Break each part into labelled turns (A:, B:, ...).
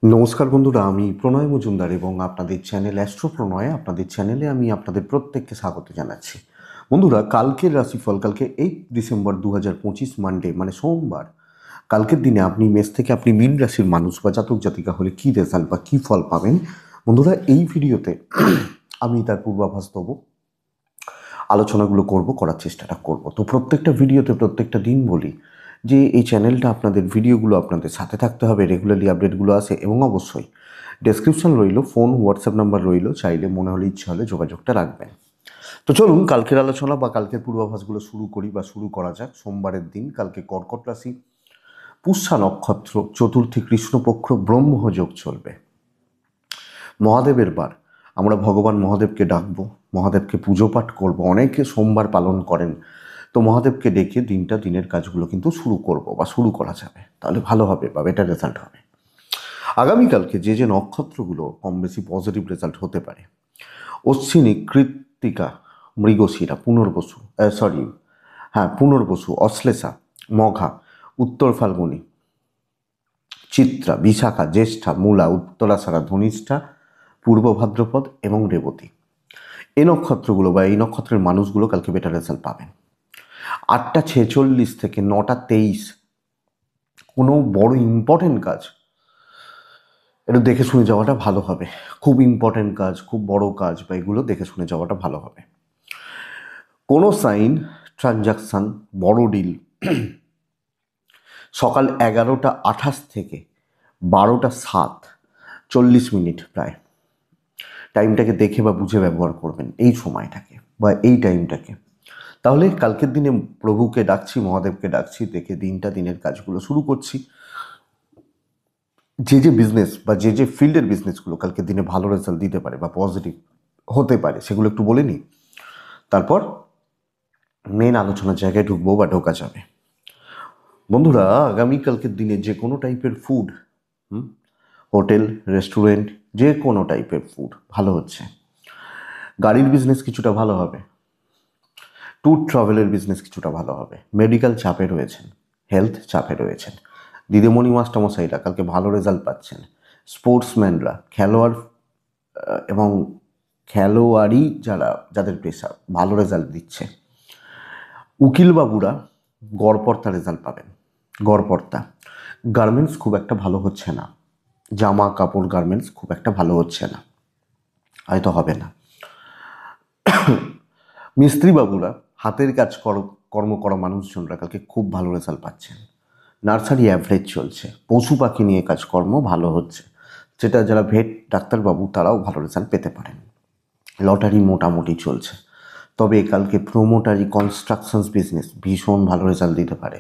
A: নমস্কার বন্ধুরা, আমি প্রণয় মজুমদার এবং আপনাদের চ্যানেল অ্যাস্ট্রো প্রণয় আপনাদের চ্যানেলে আমি আপনাদের প্রত্যেককে স্বাগত জানাচ্ছি। বন্ধুরা, কালকের রাশিফল কালকে 8 ডিসেম্বর 2025 মানডে মানে সোমবার। কালকের দিনে আপনি মেষ থেকে আপনি মীন রাশির মানুষ বা জাতক জাতিকা হলে কী রেজাল্ট বা কী ফল পাবেন বন্ধুরা, এই ভিডিওতে আমি তার পূর্বাভাস দেবো, আলোচনাগুলো করার চেষ্টাটা করব। তো প্রত্যেকটা ভিডিওতে প্রত্যেকটা দিন বলি যে এই চ্যানেলটা আপনাদের ভিডিওগুলো আপনাদের সাথে থাকতে হবে, রেগুলারলি আপডেটগুলো আসে এবং অবশ্যই ডেসক্রিপশন রইল, ফোন হোয়াটসঅ্যাপ নাম্বার রইল, চাইলে মনে হলে ইচ্ছা হলে যোগাযোগটা রাখবেন। তো চলুন কালকের আলোচনা বা কালকের পূর্বাভাসগুলো শুরু করি বা শুরু করা যাক। সোমবারের দিন কালকে কর্কট রাশি, পুষ্যা নক্ষত্র, চতুর্থী কৃষ্ণপক্ষ, ব্রহ্মযোগ চলবে। মহাদেবের বার, আমরা ভগবান মহাদেবকে ডাকবো, মহাদেবকে পুজো পাঠ করবো। অনেকে সোমবার পালন করেন, তো মহাদেবকে ডেকে দিনের কাজগুলো কিন্তু শুরু করব বা শুরু করা যাবে, তাহলে ভালো হবে বা বেটার রেজাল্ট হবে। আগামীকালকে যে নক্ষত্রগুলো কম বেশি পজিটিভ রেজাল্ট হতে পারে: অশ্বিনী, কৃত্তিকা, মৃগশিরা, পুনর্বসু, অশ্লেষা, মঘা, উত্তর ফাল্গুনী, চিত্রা, বিশাখা, জ্যেষ্ঠা, মূলা, উত্তরাষাঢ়া, ধনিষ্ঠা, পূর্ব ভাদ্রপদ এবং রেবতী। এই নক্ষত্রগুলো বা এই নক্ষত্রের মানুষগুলো কালকে বেটার রেজাল্ট পাবেন। 8টা 46 থেকে 9টা 23 কোনো বড় ইম্পর্টেন্ট কাজ এটা দেখে শুনে যাওয়াটা ভালো হবে। খুব ইম্পর্টেন্ট কাজ, খুব বড় কাজ বা এগুলো দেখে শুনে যাওয়াটা ভালো হবে। কোনো সাইন, ট্রানজাকশান, বড় ডিল সকাল 11টা 28 থেকে 12টা 7 40 মিনিট প্রায় টাইমটাকে দেখে বা বুঝে ব্যবহার করবেন, এই সময়টাকে বা এই টাইমটাকে। তাহলে কালকের দিনে প্রভুকে ডাকছি, মহাদেবকে ডাকছি, দেখে দিনের কাজগুলো শুরু করছি। যে বিজনেস বা যে ফিল্ডের বিজনেসগুলো কালকের দিনে ভালো রেজাল্ট দিতে পারে বা পজিটিভ হতে পারে সেগুলো একটু বলে নিই, তারপর মেন আলোচনার জায়গায় ঢুকবো বা ঢোকা যাবে। বন্ধুরা, আগামীকালকের দিনে যে কোনো টাইপের ফুড, হোটেল, রেস্টুরেন্ট, যে কোনো টাইপের ফুড ভালো হচ্ছে। গাড়ির বিজনেস কিছুটা ভালো হবে, ট্যুর ট্রাভেলের বিজনেস কিছুটা ভালো হবে। মেডিকেল চাপে রয়েছেন, হেলথ চাপে রয়েছেন, দিদিমণি মাস্টারমশাইরা কালকে ভালো রেজাল্ট পাচ্ছেন। স্পোর্টসম্যানরা, খেলোয়াড় এবং খেলোয়াড়ি যাদের পেশা ভালো রেজাল্ট দিচ্ছে। উকিলবাবুরা গড়পড়তা রেজাল্ট পাবেন। গড়পড়তা গার্মেন্টস খুব একটা ভালো হচ্ছে না, জামা কাপড় গার্মেন্টস খুব একটা ভালো হচ্ছে না, হয়তো হবে না। মিস্ত্রিবাবুরা, হাতের কাজ কর্ম করা মানুষজনরা কালকে খুব ভালো রেজাল্ট পাচ্ছেন। নার্সারি অ্যাভারেজ চলছে। পশু পাখি নিয়ে কাজকর্ম ভালো হচ্ছে, যেটা যারা ভেট ডাক্তারবাবু তারাও ভালো রেজাল্ট পেতে পারেন। লটারি মোটামুটি চলছে, তবে কালকে প্রোমোটারি, কনস্ট্রাকশনস বিজনেস ভীষণ ভালো রেজাল্ট দিতে পারে।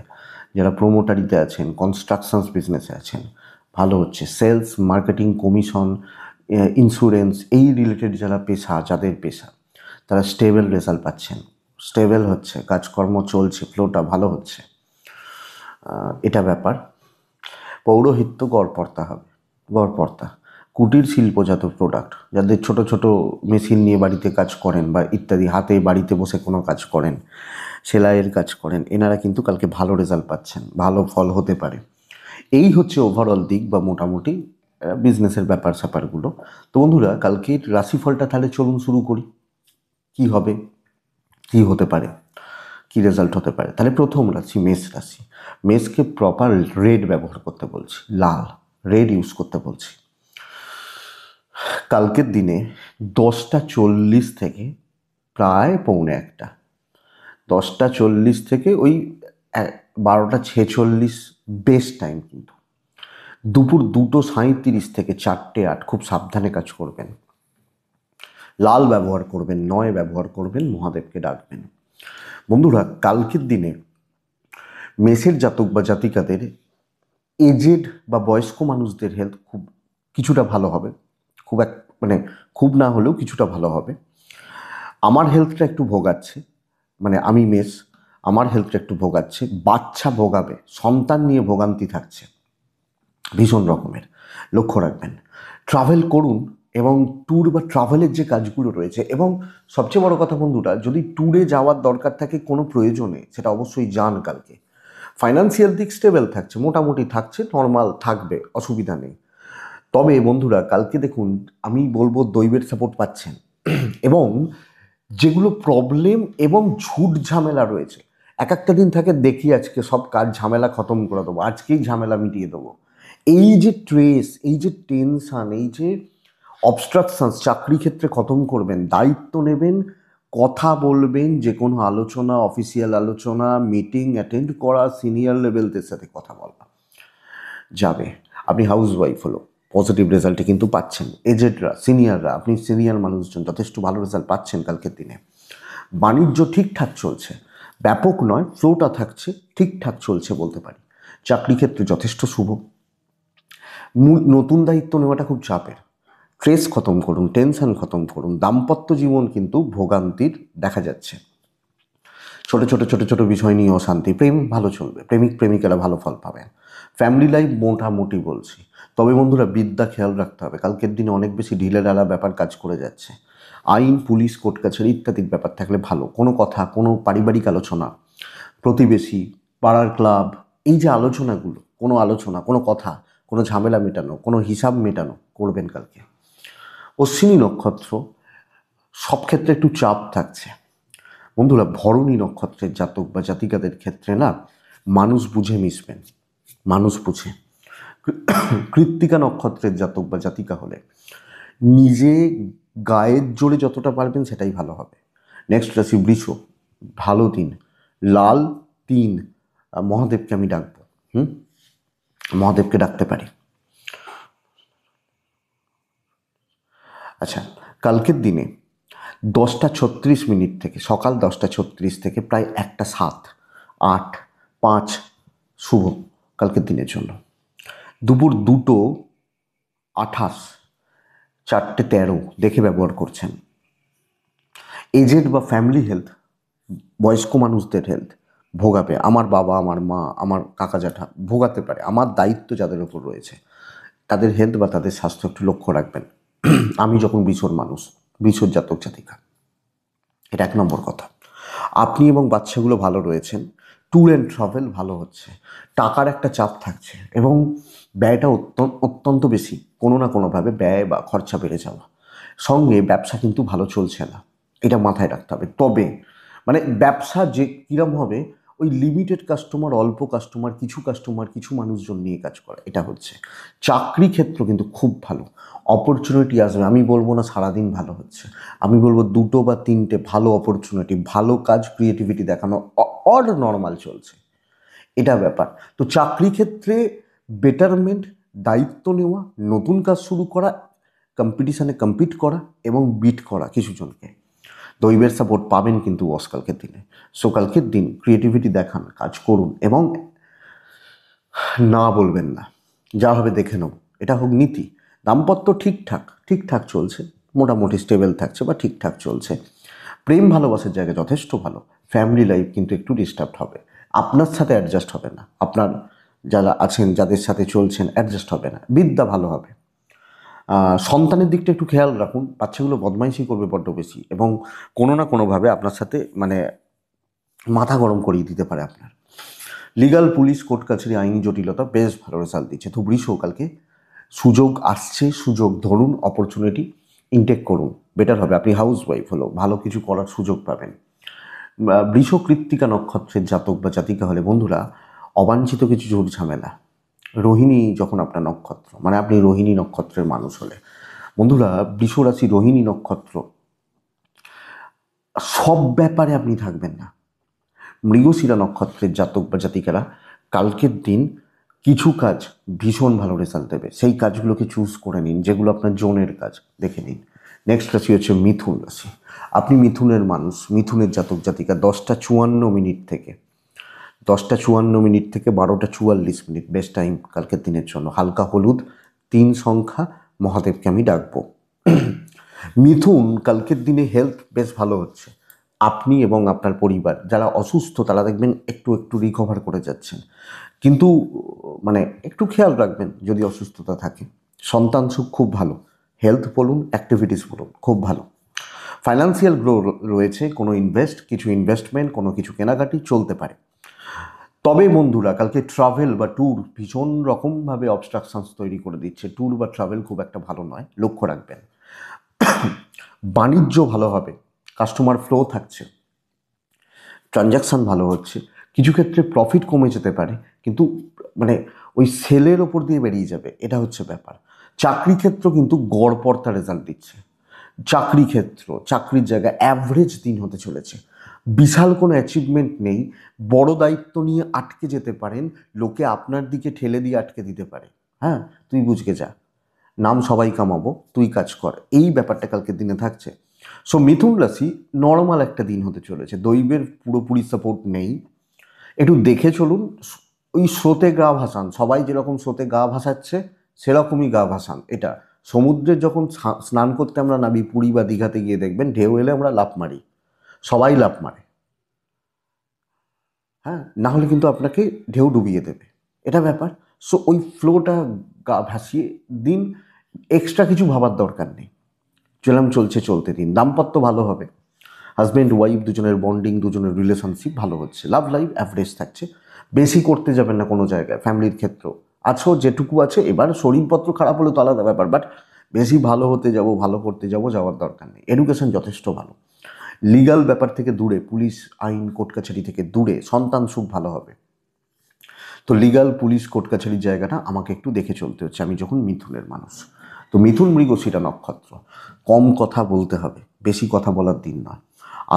A: যারা প্রোমোটারিতে আছেন, কনস্ট্রাকশনস বিজনেসে আছেন, ভালো হচ্ছে। সেলস, মার্কেটিং, কমিশন, ইন্স্যুরেন্স, এই রিলেটেড যাদের পেশা তারা স্টেবল রেজাল্ট পাচ্ছেন। স্টেবল হচ্ছে, কাজকর্ম চলছে, ফ্লোটা ভালো হচ্ছে, এটা ব্যাপার। পৌরোহিত্য গড়পড়তা হবে। গড়পড়তা কুটির শিল্পজাত প্রোডাক্ট, যাদের ছোট ছোট মেশিন নিয়ে বাড়িতে কাজ করেন বা ইত্যাদি, হাতে বাড়িতে বসে কোনো কাজ করেন, সেলাইয়ের কাজ করেন, এনারা কিন্তু কালকে ভালো রেজাল্ট পাচ্ছেন, ভালো ফল হতে পারে। এই হচ্ছে ওভারঅল দিক বা মোটামুটি বিজনেসের ব্যাপার স্যাপারগুলো। তো বন্ধুরা, কালকের রাশিফলটা তাহলে চলুন শুরু করি। কি হবে, কি হতে পারে, কি রেজাল্ট হতে পারে। তাহলে প্রথম রাশি মেষ রাশি। মেষকে প্রপার রেড ব্যবহার করতে বলছি, লাল রেড ইউজ করতে বলছি। কালকের দিনে 10টা 40 থেকে প্রায় পৌনে একটা, 10টা 40 থেকে ওই 12টা 46 বেস্ট টাইম। কিন্তু দুপুর 2টো 37 থেকে 4টে 8 খুব সাবধানে কাজ করবেন। লাল ব্যবহার করবেন, নয় ব্যবহার করবেন, মহাদেবকে ডাকবেন। বন্ধুরা, কালকের দিনে মেষের জাতক বা জাতিকাদের এজেড বা বয়স্ক মানুষদের হেলথ কিছুটা ভালো হবে। মানে খুব না হলেও কিছুটা ভালো হবে। আমার হেলথটা একটু ভোগাচ্ছে, মানে আমি মেষ, আমার হেলথটা একটু ভোগাচ্ছে। বাচ্চা ভোগাবে, সন্তান নিয়ে ভোগান্তি থাকছে ভীষণ রকমের, লক্ষ্য রাখবেন। ট্রাভেল করুন এবং ট্যুর বা ট্রাভেলের যে কাজগুলো রয়েছে, এবং সবচেয়ে বড় কথা বন্ধুরা, যদি ট্যুরে যাওয়ার দরকার থাকে কোনো প্রয়োজনে, সেটা অবশ্যই যান কালকে। ফাইন্যান্সিয়াল দিক স্টেবল থাকছে, মোটামুটি থাকছে, নর্মাল থাকবে, অসুবিধা নেই। তবে বন্ধুরা কালকে দেখুন, আমি বলবো দৈবের সাপোর্ট পাচ্ছেন এবং যেগুলো প্রবলেম এবং ঝুট ঝামেলা রয়েছে, এক একটা দিন থাকে দেখি আজকে সব কাজ ঝামেলা খতম করে দেবো, আজকেই ঝামেলা মিটিয়ে দেবো। এই যে ট্রেস, এই যে টেনশান, এই যে অবস্ট্রাকশনস চাকরি ক্ষেত্রে খতম করবেন, দায়িত্ব নেবেন, কথা বলবেন, যে কোনো আলোচনা, অফিসিয়াল আলোচনা, মিটিং অ্যাটেন্ড করা, সিনিয়র লেভেলদের সাথে কথা বলা যাবে। আপনি হাউস ওয়াইফ হলো পজিটিভ রেজাল্টে কিন্তু পাচ্ছেন। এজেডরা, সিনিয়ররা, আপনি সিনিয়র মানুষজন যথেষ্ট ভালো রেজাল্ট পাচ্ছেন কালকের দিনে। বাণিজ্য ঠিকঠাক চলছে, ব্যাপক নয়, ফ্লোটা থাকছে, ঠিকঠাক চলছে বলতে পারি। চাকরি ক্ষেত্রে যথেষ্ট শুভ। নতুন দায়িত্ব নেওয়াটা খুব চাপের। স্ট্রেস খতম করুন, টেনশন খতম করুন। দাম্পত্য জীবন কিন্তু ভোগান্তির দেখা যাচ্ছে, ছোট ছোট ছোট ছোট বিষয় নিয়ে অশান্তি। প্রেম ভালো চলবে, প্রেমিক প্রেমিকারা ভালো ফল পাবেন। ফ্যামিলি লাইফ মোটামুটি বলছি। তবে বন্ধুরা বিদ্যা খেয়াল রাখতে হবে, কালকের দিনে অনেক বেশি ঢিলেঢালা ব্যাপার কাজ করে যাচ্ছে। আইন, পুলিশ, কোর্ট কাছারি ইত্যাদির ব্যাপার থাকলে ভালো। কোনো কথা, কোনো পারিবারিক আলোচনা, প্রতিবেশী, পাড়ার ক্লাব, এই যে আলোচনাগুলো, কোনো আলোচনা, কোনো কথা, কোনো ঝামেলা মেটানো, কোনো হিসাব মেটানো করবেন কালকে। অশ্বিনী নক্ষত্র, সব ক্ষেত্রে একটু চাপ থাকছে। বন্ধুরা ভরণী নক্ষত্রের জাতক বা জাতিকাদের ক্ষেত্রে না, মানুষ বুঝে মিশবেন, মানুষ বুঝে। কৃত্তিকা নক্ষত্রের জাতক বা জাতিকা হলে নিজে গায়ের জোরে যতটা পারবেন সেটাই ভালো হবে। নেক্সট রাশি বৃষ, ভালো দিন, লাল 3, মহাদেবকে আমি ডাকবো। মহাদেবকে ডাকতে পারি। আচ্ছা, কালকের দিনে 10টা 36 থেকে, সকাল 10টা 36 থেকে প্রায় 1টা 7, 8, 5 শুভ কালকের দিনের জন্য। দুপুর 2টো 28, 4টে 13 দেখে ব্যবহার করছেন। এজেড বা ফ্যামিলি হেলথ, বয়স্ক মানুষদের হেলথ ভোগাবে। আমার বাবা, আমার মা, আমার কাকা জ্যাঠা ভোগাতে পারে। আমার দায়িত্ব যাদের ওপর রয়েছে তাদের হেলথ বা তাদের স্বাস্থ্য একটু লক্ষ্য রাখবেন। আমি যখন বিছর মানুষ, বিছর জাতক জাতিকা, এটা 1 নম্বর কথা। আপনি এবং বাচ্চাগুলো ভালো রয়েছেন। ট্যুর অ্যান্ড ট্রাভেল ভালো হচ্ছে। টাকার একটা চাপ থাকছে এবং ব্যয়টা অত্যন্ত বেশি, কোনো না কোনোভাবে ব্যয় বা খরচা বেড়ে যাওয়া। সঙ্গে ব্যবসা কিন্তু ভালো চলছে না, এটা মাথায় রাখতে হবে। তবে মানে ব্যবসা যে কীরম হবে, ওই লিমিটেড কাস্টমার, অল্প কাস্টমার, কিছু মানুষজন নিয়ে কাজ করা, এটা হচ্ছে। চাকরি ক্ষেত্র কিন্তু খুব ভালো, অপরচুনিটি আসবে। আমি বলবো না সারাদিন ভালো হচ্ছে, আমি বলবো 2টো বা 3টে ভালো অপরচুনিটি, ভালো কাজ, ক্রিয়েটিভিটি দেখানো অর নর্মাল চলছে, এটা ব্যাপার। তো চাকরি ক্ষেত্রে বেটারমেন্ট, দায়িত্ব নেওয়া, নতুন কাজ শুরু করা, কম্পিটিশানে কম্পিট করা এবং বিট করা কিছুজনকে। দৈবের সাপোর্ট পাবেন কিন্তু বস কালকের দিনে। সো কালকের দিন ক্রিয়েটিভিটি দেখান, কাজ করুন এবং না বলবেন না, যা হবে দেখে নেব, এটা হোক নীতি। দাম্পত্য ঠিকঠাক ঠিকঠাক চলছে, মোটামুটি স্টেবল থাকছে বা ঠিকঠাক চলছে। প্রেম ভালোবাসার জায়গা যথেষ্ট ভালো। ফ্যামিলি লাইফ কিন্তু একটু ডিস্টার্ব হবে, আপনার সাথে অ্যাডজাস্ট হবে না, আপনার যারা আছেন, যাদের সাথে চলছেন, অ্যাডজাস্ট হবে না। বিদ্যা ভালো হবে। সন্তানের দিকটা একটু খেয়াল রাখুন, বাচ্চাগুলো বদমাইশি করবে বড্ড বেশি এবং কোনো না কোনোভাবে আপনার সাথে মানে মাথা গরম করিয়ে দিতে পারে আপনার। লিগাল, পুলিশ, কোর্ট কাছারি, আইনি জটিলতা বেশ ভালো রেজাল্ট দিচ্ছে। তো বৃষ কালকে সুযোগ আসছে, সুযোগ ধরুন, অপরচুনিটি ইনটেক করুন, বেটার হবে। আপনি হাউস ওয়াইফ হলো ভালো কিছু করার সুযোগ পাবেন। বৃষ কৃত্তিকা নক্ষত্রের জাতক বা জাতিকা হলে বন্ধুরা অবাঞ্ছিত কিছু ঝুট ঝামেলা। রোহিণী যখন আপনার নক্ষত্র, মানে আপনি রোহিণী নক্ষত্রের মানুষ হলে বন্ধুরা, বৃষ রাশি রোহিণী নক্ষত্র, সব ব্যাপারে আপনি থাকবেন না। মৃগশিরা নক্ষত্রের জাতক বা জাতিকারা কালকের দিন কিছু কাজ ভীষণ ভালো রেজাল্ট দেবে, সেই কাজগুলোকে চুজ করে নিন, যেগুলো আপনার জোনের কাজ দেখে নিন। নেক্সট রাশি হচ্ছে মিথুন রাশি। আপনি মিথুনের মানুষ, মিথুনের জাতক জাতিকা 10টা 54 থেকে 12টা 44 বেস্ট টাইম কালকের দিনের জন্য। হালকা হলুদ 3 সংখ্যা, মহাদেবকে আমি ডাকবো। মিথুন কালকের দিনে হেলথ বেশ ভালো হচ্ছে। আপনি এবং আপনার পরিবার যারা অসুস্থ তারা দেখবেন একটু একটু রিকভার করে যাচ্ছেন, কিন্তু মানে একটু খেয়াল রাখবেন যদি অসুস্থতা থাকে। সন্তান সুখ খুব ভালো, হেলথ বলুন, অ্যাক্টিভিটিস বলুন, খুব ভালো। ফাইন্যান্সিয়াল গ্রো রয়েছে, কোনো কিছু ইনভেস্টমেন্ট, কোনো কিছু কেনাকাটি চলতে পারে। তবে বন্ধুরা কালকে ট্রাভেল বা ট্যুর ভীষণ রকমভাবে অবস্ট্রাকশনস তৈরি করে দিচ্ছে। ট্যুর বা ট্রাভেল খুব একটা ভালো নয়, লক্ষ্য রাখবেন। বাণিজ্য ভালো হবে, কাস্টমার ফ্লো থাকছে, ট্রানজাকশান ভালো হচ্ছে, কিছু ক্ষেত্রে প্রফিট কমে যেতে পারে, কিন্তু মানে ওই সেলের ওপর দিয়ে বেরিয়ে যাবে, এটা হচ্ছে ব্যাপার। চাকরি ক্ষেত্র কিন্তু গড়পড়তা রেজাল্ট দিচ্ছে। চাকরি ক্ষেত্র, চাকরির জায়গা অ্যাভারেজ দিন হতে চলেছে। বিশাল কোনো অ্যাচিভমেন্ট নেই, বড় দায়িত্ব নিয়ে আটকে যেতে পারেন, লোকে আপনার দিকে ঠেলে দিয়ে আটকে দিতে পারে। হ্যাঁ, তুই বুঝকে যা, নাম সবাই কামাবো, তুই কাজ কর, এই ব্যাপারটা কালকের দিনে থাকছে। সো মিথুন রাশি নর্মাল একটা দিন হতে চলেছে, দৈবের পুরোপুরি সাপোর্ট নেই, একটু দেখে চলুন। ওই স্রোতে গা ভাসান, সবাই যেরকম স্রোতে গা ভাসাচ্ছে সেরকমই গা ভাসান। এটা সমুদ্রে যখন স্নান করতে আমরা নামি, পুরী বা দীঘাতে গিয়ে দেখবেন ঢেউ এলে আমরা লাফ মারি, সবাই লাফ মারে। হ্যাঁ, না হলে কিন্তু আপনাকে ঢেউ ডুবিয়ে দেবে, এটা ব্যাপার। সো ওই ফ্লোটা গা ভাসিয়ে দিন, এক্সট্রা কিছু ভাবার দরকার নেই, চলছে চলতে দিন। দাম্পত্য ভালো হবে, হাজব্যান্ড ওয়াইফ দুজনের বন্ডিং, দুজনের রিলেশনশিপ ভালো হচ্ছে। লাভ লাইফ অ্যাভারেজ থাকছে, বেশি করতে যাবেন না কোনো জায়গায়। ফ্যামিলির ক্ষেত্রেও আছো যেটুকু আছে, এবার শরীরপত্র খারাপ হলে তো আলাদা ব্যাপার, বাট বেশি ভালো হতে যাব, ভালো করতে যাব, যাওয়ার দরকার নেই। এডুকেশন যথেষ্ট ভালো, লিগাল ব্যাপার থেকে দূরে, পুলিশ আইন কোর্ট কাছারি থেকে দূরে, সন্তান সুখ ভালো হবে। তো লিগাল পুলিশ কোর্ট কাছারির জায়গাটা আমাকে একটু দেখে চলতে হচ্ছে, আমি যখন মিথুনের মানুষ। তো মিথুন মৃগশিরা নক্ষত্র, কম কথা বলতে হবে, বেশি কথা বলার দিন নয়।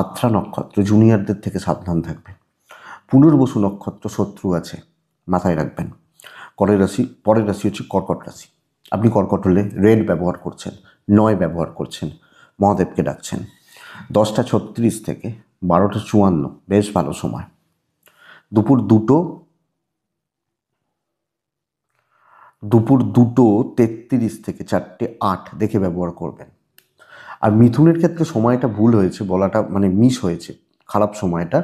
A: আত্রা নক্ষত্র, জুনিয়রদের থেকে সাবধান থাকবেন। পুনর্বসু নক্ষত্র, শত্রু আছে, মাথায় রাখবেন। পরের রাশি হচ্ছে কর্কট রাশি। আপনি কর্কট হলে রেড ব্যবহার করছেন, 9 ব্যবহার করছেন, মহাদেবকে ডাকছেন। 10টা 36 থেকে 12টা 54 বেশ ভালো সময়। দুপুর 2টো 33 থেকে 4টে 8 দেখে ব্যবহার করবেন। আর মিথুনের ক্ষেত্রে সময়টা ভুল হয়েছে বলাটা, মানে মিস হয়েছে খারাপ সময়টা,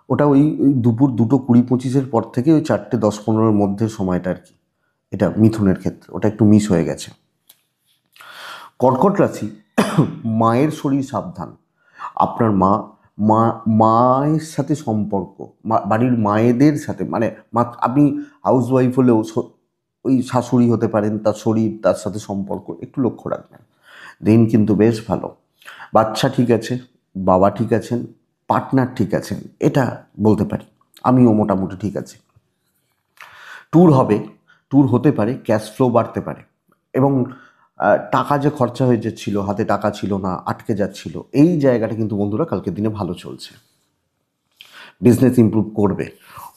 A: ওটা ওই দুপুর 2টো 20-25 পর থেকে ওই 4টে 10-15 মধ্যে সময়টা আর কি, এটা মিথুনের ক্ষেত্রে ওটা একটু মিস হয়ে গেছে। কর্কট রাশি, মায়ের শরীর সাবধান। আপনার মা মা মায়ের সাথে সম্পর্ক, বাড়ির মায়েদের সাথে, মানে আপনি হাউস ওয়াইফ হলেও ওই শাশুড়ি হতে পারেন, তার শরীর, তার সাথে সম্পর্ক একটু লক্ষ্য রাখবেন। দিন কিন্তু বেশ ভালো, বাচ্চা ঠিক আছে, বাবা ঠিক আছেন, পার্টনার ঠিক আছেন, এটা বলতে পারি। আমিও মোটামুটি ঠিক আছে। ট্যুর হবে, ট্যুর হতে পারে, ক্যাশ ফ্লো বাড়তে পারে, এবং টাকা যে খরচা হয়ে যাচ্ছিল, হাতে টাকা ছিল না, আটকে যাচ্ছিল, এই জায়গাটা কিন্তু বন্ধুরা কালকের দিনে ভালো চলছে। বিজনেস ইমপ্রুভ করবে,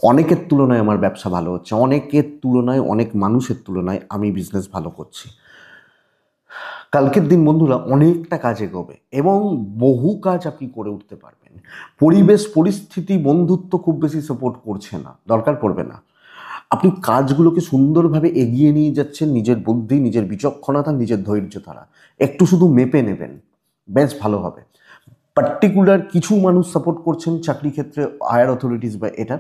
A: অনেকের তুলনায় আমার ব্যবসা ভালো হচ্ছে, অনেকের তুলনায়, অনেক মানুষের তুলনায় আমি বিজনেস ভালো করছি। কালকের দিন বন্ধুরা অনেকটা কাজ এগোবে এবং বহু কাজ আপনি করে উঠতে পারবেন। পরিবেশ পরিস্থিতি বন্ধুত্ব খুব বেশি সাপোর্ট করছে না, দরকার পড়বে না। আপনি কাজগুলোকে সুন্দরভাবে এগিয়ে নিয়ে যাচ্ছেন, নিজের বুদ্ধি, নিজের বিচক্ষণতা, নিজের ধৈর্য দ্বারা। একটু শুধু মেপে নেবেন, বেশ ভালো হবে। পার্টিকুলার কিছু মানুষ সাপোর্ট করছেন চাকরি ক্ষেত্রে, হায়ার অথরিটিস বা এটা,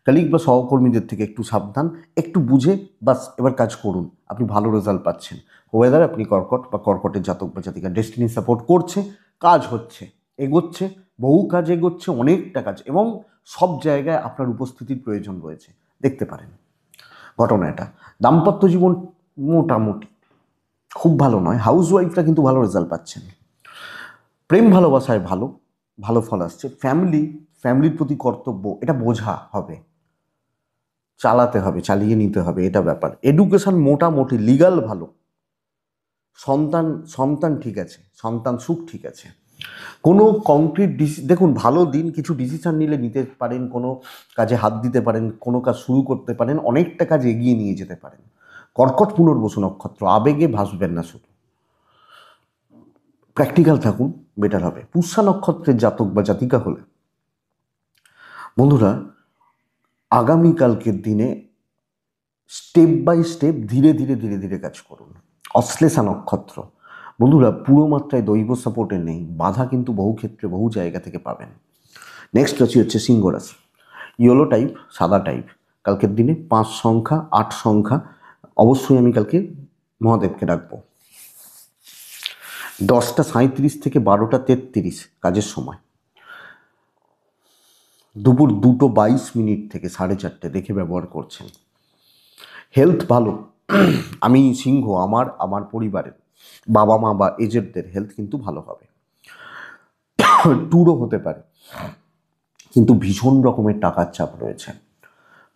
A: কালিগ বা সহকর্মীদের থেকে একটু সাবধান, একটু বুঝে বাস এবার কাজ করুন, আপনি ভালো রেজাল্ট পাচ্ছেন। ওয়েদার আপনি কর্কট বা কর্কটের জাতক বা জাতিকা, ডেস্টিনি সাপোর্ট করছে, কাজ হচ্ছে, এগোচ্ছে, বহু কাজ এগোচ্ছে, অনেকটা কাজ, এবং সব জায়গায় আপনার উপস্থিতির প্রয়োজন রয়েছে, দেখতে পারেন ঘটনা এটা। দাম্পত্য জীবন মোটামুটি খুব ভালো নয়, হাউস ওয়াইফরা কিন্তু ভালো রেজাল্ট পাচ্ছেন। প্রেম ভালোবাসায় ভালো, ভালো ফল আসছে। ফ্যামিলির প্রতি কর্তব্য, এটা বোঝা হবে, চালাতে হবে, চালিয়ে নিতে হবে, এটা ব্যাপার। এডুকেশন মোটামুটি, লিগাল ভালো, সন্তান সন্তান ঠিক আছে, সন্তান সুখ ঠিক আছে। কোনো কংক্রিট দেখুন ভালো দিন, কিছু ডিসিশন নিতে পারেন, কোনো কাজে হাত দিতে পারেন, কোনো কাজ শুরু করতে পারেন, অনেকটা কাজ এগিয়ে নিয়ে যেতে পারেন। কর্কট পুনর্বসু নক্ষত্র, আবেগে ভাসবেন না, শুধু প্র্যাকটিক্যাল থাকুন, বেটার হবে। পুষ্যা নক্ষত্রের জাতক বা জাতিকা হলে বন্ধুরা আগামীকালকের দিনে স্টেপ বাই স্টেপ, ধীরে ধীরে ধীরে ধীরে কাজ করুন। অশ্লেষা নক্ষত্র বন্ধুরা পুরো মাত্রায় দৈব সাপোর্টে নেই, বাধা কিন্তু বহু ক্ষেত্রে বহু জায়গা থেকে পাবেন। নেক্সট রাশি হচ্ছে সিংহ রাশি। ইয়েলো টাইপ, সাদা টাইপ, কালকের দিনে 5 সংখ্যা 8 সংখ্যা, অবশ্যই আমি কালকে মহাদেবকে ডাকবো। 10টা 37 থেকে 12টা 33 কাজের সময়। দুপুর 2:22 থেকে 4:30 দেখে ব্যবহার করছেন। হেলথ ভালো। আমি সিংহ, আমার পরিবারের বাবা মা বা এজেডদের হেলথ কিন্তু ভালো হবে। ট্যুরও হতে পারে, কিন্তু ভীষণ রকমের টাকার চাপ রয়েছে।